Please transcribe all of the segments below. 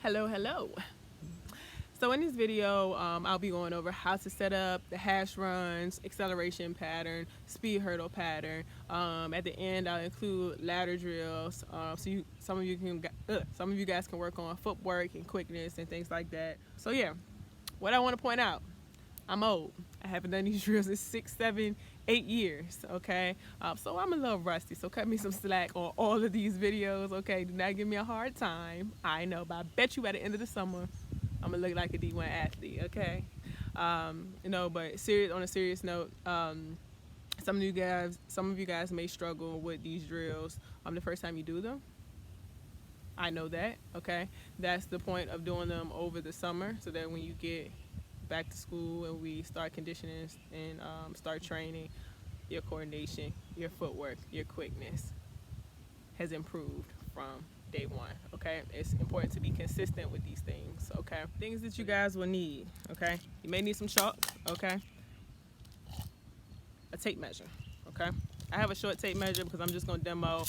Hello. So in this video, I'll be going over how to set up the hash runs, acceleration pattern, speed hurdle pattern. At the end, I'll include ladder drills, so some of you guys can work on footwork and quickness and things like that. So yeah, what I want to point out, I'm old. I haven't done these drills in 6, 7, 8 years, okay? So I'm a little rusty, so cut me some slack on all of these videos, okay? Do not give me a hard time. I know, but I bet you by the end of the summer, I'm gonna look like a D1 athlete, okay? But on a serious note, some of you guys may struggle with these drills the first time you do them. I know that, okay? That's the point of doing them over the summer, so that when you get back to school and we start conditioning and start training, your coordination, your footwork, your quickness has improved from day one, okay? It's important to be consistent with these things, okay? Things that you guys will need, okay? You may need some chalk, okay? A tape measure, okay? I have a short tape measure because I'm just gonna demo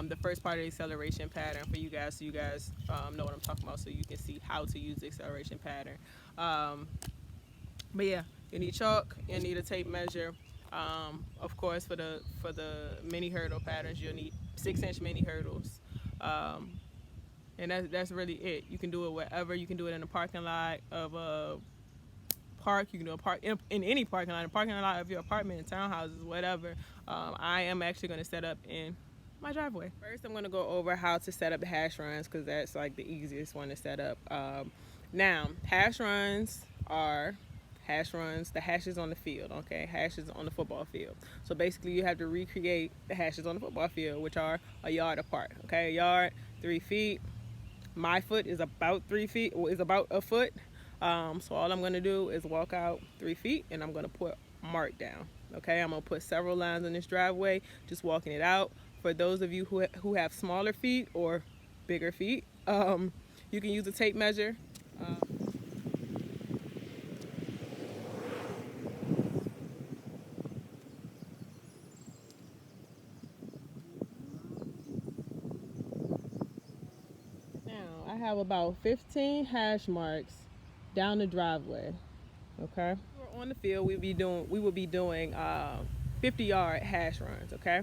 the first part of the acceleration pattern for you guys, so you guys know what I'm talking about, so you can see how to use the acceleration pattern. But yeah, you need chalk, you need a tape measure. Of course, for the mini hurdle patterns, you'll need 6-inch mini hurdles. And that's really it. You can do it wherever. You can do it in the parking lot of a park. You can do in any parking lot, of your apartment, townhouses, whatever. I am actually going to set up in my driveway. First, I'm going to go over how to set up the hash runs, because that's like the easiest one to set up. Now, hash runs are the hashes on the field, okay? Hashes on the football field. So basically you have to recreate the hashes on the football field, which are a yard apart, okay? A yard, 3 feet. My foot is about 3 feet, or is about a foot. So all I'm gonna do is walk out 3 feet, and I'm gonna put mark down, okay? I'm gonna put several lines on this driveway, just walking it out. For those of you who have smaller feet or bigger feet, you can use a tape measure. I have about 15 hash marks down the driveway, okay? We're on the field, we will be doing 50-yard hash runs, okay?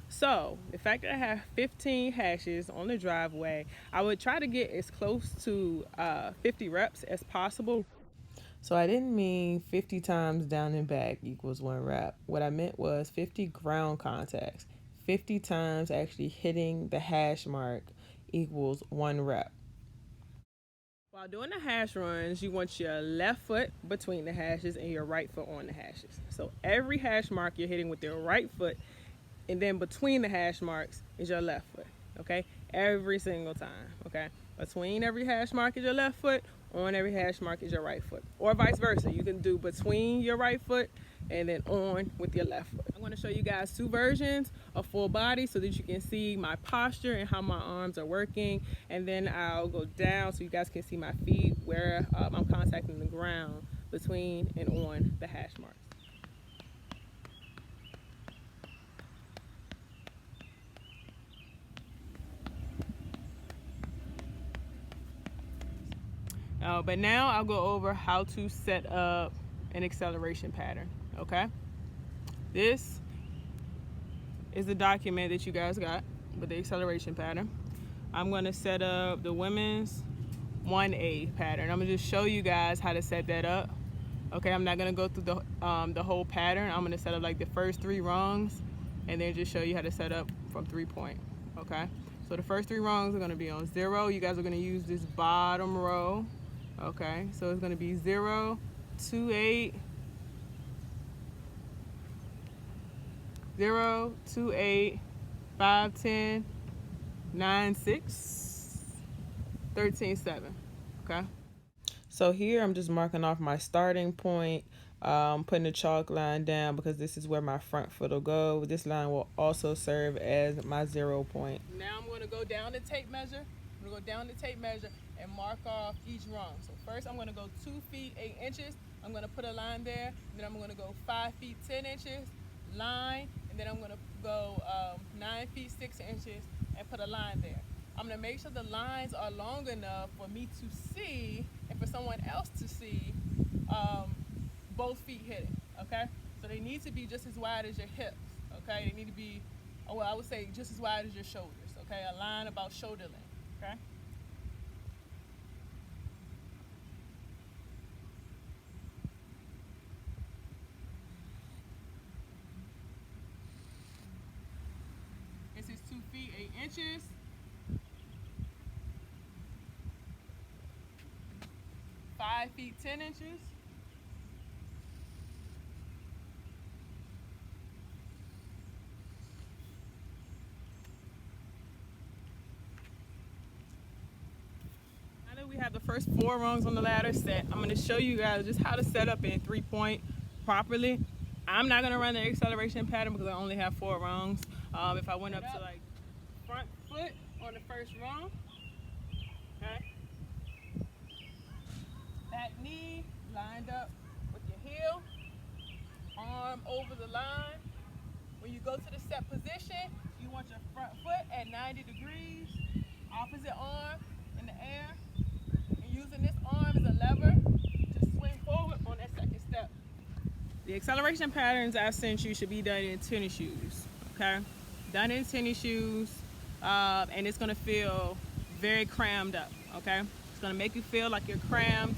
So the fact that I have 15 hashes on the driveway, I would try to get as close to 50 reps as possible. So I didn't mean 50 times down and back equals 1 rep. What I meant was 50 ground contacts. 50 times actually hitting the hash mark equals 1 rep. While doing the hash runs, you want your left foot between the hashes and your right foot on the hashes. So every hash mark you're hitting with your right foot, and then between the hash marks is your left foot, okay? Every single time, okay? Between every hash mark is your left foot, on every hash mark is your right foot. Or vice versa. You can do between your right foot and then on with your left foot. I'm going to show you guys 2 versions of full body so that you can see my posture and how my arms are working. And then I'll go down so you guys can see my feet, where I'm contacting the ground between and on the hash marks. But now I'll go over how to set up an acceleration pattern, okay? This is the document that you guys got with the acceleration pattern. I'm gonna set up the women's 1A pattern. I'm gonna just show you guys how to set that up, okay? I'm not gonna go through the whole pattern. I'm gonna set up like the first 3 rungs and then just show you how to set up from 3-point, okay? So the first 3 rungs are gonna be on 0. You guys are gonna use this bottom row. Okay, so it's going to be 0, 2, 8, 0, 2, 8, 5, 10, 9, 6, 13, 7. Okay. So here I'm just marking off my starting point, putting the chalk line down because this is where my front foot will go. This line will also serve as my 0 point. Now I'm going to go down the tape measure. I'm going to go down the tape measure and mark off each rung. So first I'm going to go 2 feet 8 inches. I'm going to put a line there. Then I'm going to go 5 feet 10 inches, line, and then I'm going to go 9 feet 6 inches and put a line there. I'm gonna make sure the lines are long enough for me to see and for someone else to see both feet hitting, okay? So they need to be just as wide as your hips, okay? They need to be, well, I would say just as wide as your shoulders, okay? A line about shoulder length, okay? This is 2 feet 8 inches. 5 feet 10 inches. Now that we have the first 4 rungs on the ladder set, I'm going to show you guys just how to set up in 3-point properly. I'm not going to run the acceleration pattern because I only have 4 rungs. If I went up to like front foot on the first rung, okay, back knee lined up with your heel, arm over the line. When you go to the step position, you want your front foot at 90 degrees, opposite arm in the air, and using this arm as a lever to swing forward on that second step. The acceleration patterns I sent you should be done in tennis shoes, okay? Done in tennis shoes, and it's gonna feel very crammed up, okay? It's gonna make you feel like you're crammed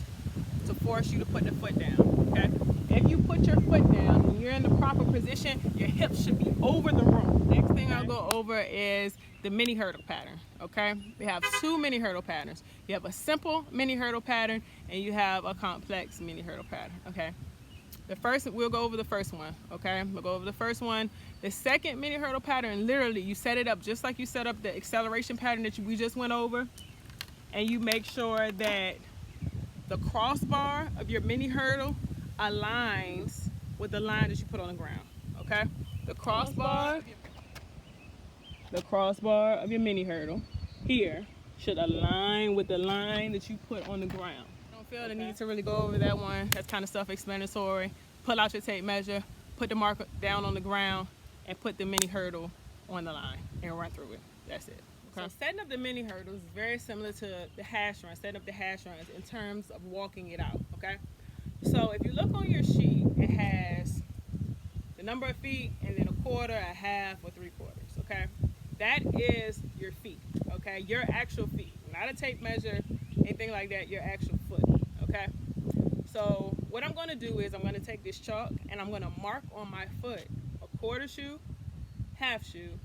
to force you to put the foot down, okay? If you put your foot down and you're in the proper position, your hips should be over the room. Next thing I'll go over is the mini hurdle pattern, okay? We have 2 mini hurdle patterns. You have a simple mini hurdle pattern and you have a complex mini hurdle pattern, okay? We'll go over the first one, okay? We'll go over the first one. The second mini hurdle pattern, literally, you set it up just like you set up the acceleration pattern that we just went over, and you make sure that the crossbar of your mini hurdle aligns with the line that you put on the ground, okay? The crossbar of your mini hurdle here should align with the line that you put on the ground. Feel the need to really go over that one. That's kind of self-explanatory. Pull out your tape measure, put the marker down on the ground, and put the mini hurdle on the line and run through it. That's it. Okay? So setting up the mini hurdles is very similar to the hash run, setting up the hash runs in terms of walking it out, okay? So if you look on your sheet, it has the number of feet and then 1/4, 1/2, or 3/4, okay? That is your feet, okay? Your actual feet, not a tape measure, anything like that, your actual foot, okay? So what I'm gonna do is I'm gonna take this chalk and I'm gonna mark on my foot 1/4 shoe, 1/2 shoe,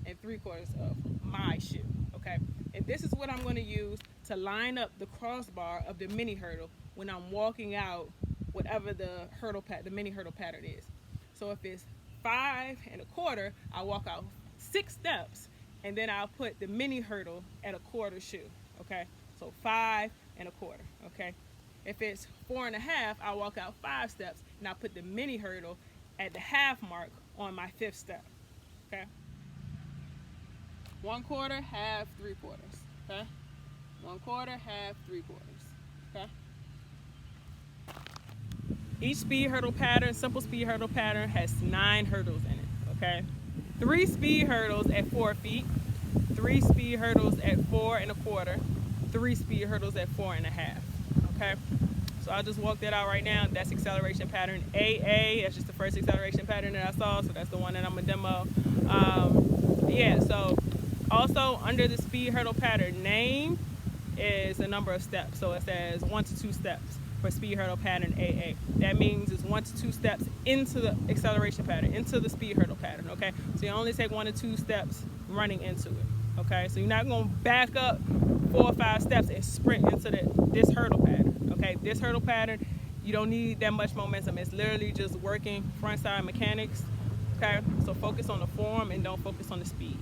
and 3/4 of my shoe, okay? And this is what I'm gonna use to line up the crossbar of the mini hurdle when I'm walking out whatever the mini hurdle pattern is. So if it's 5 1/4, I'll walk out 6 steps and then I'll put the mini hurdle at 1/4 shoe, okay? So 5 1/4, okay? If it's 4 1/2, I'll walk out 5 steps and I'll put the mini hurdle at the 1/2 mark on my 5th step, okay? 1/4, 1/2, 3/4, okay? 1/4, 1/2, 3/4, okay? Each speed hurdle pattern, simple speed hurdle pattern, has 9 hurdles in it, okay? 3 speed hurdles at 4 feet, 3 speed hurdles at 4 1/4, 3 speed hurdles at 4 1/2, okay? So I'll just walk that out right now. That's acceleration pattern AA. That's just the first acceleration pattern that I saw, so that's the one that I'm gonna demo. Yeah, so also under the speed hurdle pattern name is the number of steps. So it says 1 to 2 steps for speed hurdle pattern AA. That means it's 1 to 2 steps into the acceleration pattern, into the speed hurdle pattern, okay? So you only take 1 to 2 steps running into it, okay? So you're not gonna back up 4 or 5 steps and sprint into this hurdle pattern, okay? This hurdle pattern, you don't need that much momentum. It's literally just working front side mechanics, okay? So focus on the form and don't focus on the speed.